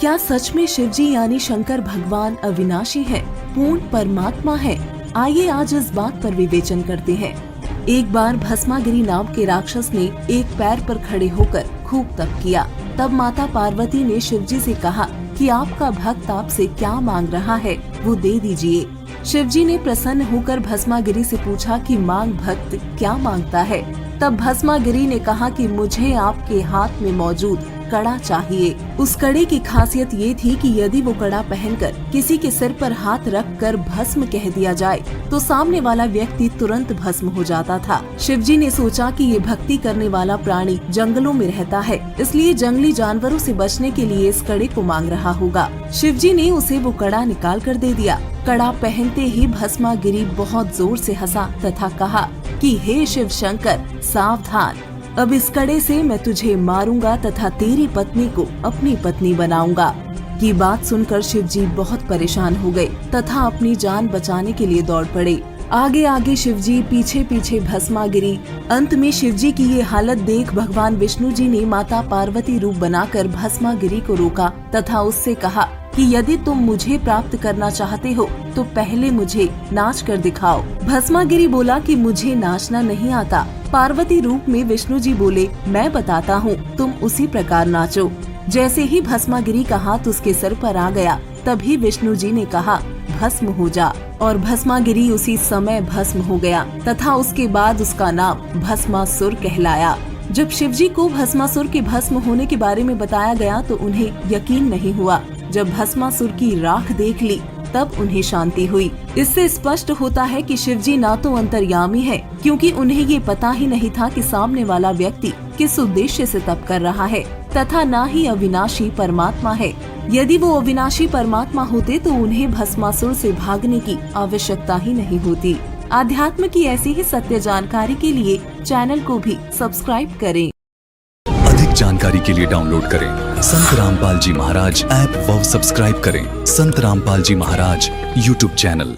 क्या सच में शिवजी यानी शंकर भगवान अविनाशी है, पूर्ण परमात्मा है? आइए आज इस बात पर विवेचन करते हैं। एक बार भस्मागिरी नाम के राक्षस ने एक पैर पर खड़े होकर खूब तप किया। तब माता पार्वती ने शिवजी से कहा कि आपका भक्त आपसे क्या मांग रहा है, वो दे दीजिए। शिवजी ने प्रसन्न होकर भस्मागिरी से पूछा कि मांग भक्त क्या मांगता है। तब भस्मागिरी ने कहा कि मुझे आपके हाथ में मौजूद कड़ा चाहिए। उस कड़े की खासियत ये थी कि यदि वो कड़ा पहनकर किसी के सिर पर हाथ रखकर भस्म कह दिया जाए तो सामने वाला व्यक्ति तुरंत भस्म हो जाता था। शिवजी ने सोचा कि ये भक्ति करने वाला प्राणी जंगलों में रहता है, इसलिए जंगली जानवरों से बचने के लिए इस कड़े को मांग रहा होगा। शिवजी ने उसे वो कड़ा निकाल कर दे दिया। कड़ा पहनते ही भस्मागिरी बहुत जोर से हंसा तथा कहा कि हे शिव शंकर, सावधान, अब इस कड़े से मैं तुझे मारूंगा तथा तेरी पत्नी को अपनी पत्नी बनाऊंगा। ये बात सुनकर शिवजी बहुत परेशान हो गए तथा अपनी जान बचाने के लिए दौड़ पड़े। आगे आगे शिवजी, पीछे पीछे भस्मागिरी। अंत में शिवजी की ये हालत देख भगवान विष्णु जी ने माता पार्वती रूप बनाकर भस्मागिरी को रोका तथा उससे कहा कि यदि तुम मुझे प्राप्त करना चाहते हो तो पहले मुझे नाच कर दिखाओ। भस्मागिरी बोला कि मुझे नाचना नहीं आता। पार्वती रूप में विष्णु जी बोले, मैं बताता हूँ, तुम उसी प्रकार नाचो। जैसे ही भस्मागिरी का हाथ उसके सर पर आ गया, तभी विष्णु जी ने कहा, भस्म हो जा। और भस्मागिरी उसी समय भस्म हो गया तथा उसके बाद उसका नाम भस्मासुर कहलाया। जब शिवजी को भस्मासुर के भस्म होने के बारे में बताया गया तो उन्हें यकीन नहीं हुआ। जब भस्मासुर की राख देख ली तब उन्हें शांति हुई। इससे स्पष्ट होता है कि शिवजी ना तो अंतर्यामी है, क्योंकि उन्हें ये पता ही नहीं था कि सामने वाला व्यक्ति किस उद्देश्य से तप कर रहा है, तथा ना ही अविनाशी परमात्मा है। यदि वो अविनाशी परमात्मा होते तो उन्हें भस्मासुर से भागने की आवश्यकता ही नहीं होती। आध्यात्म की ऐसी ही सत्य जानकारी के लिए चैनल को भी सब्सक्राइब करें। अधिक जानकारी के लिए डाउनलोड करें संत रामपाल जी महाराज ऐप व सब्सक्राइब करें संत रामपाल जी महाराज यूट्यूब चैनल।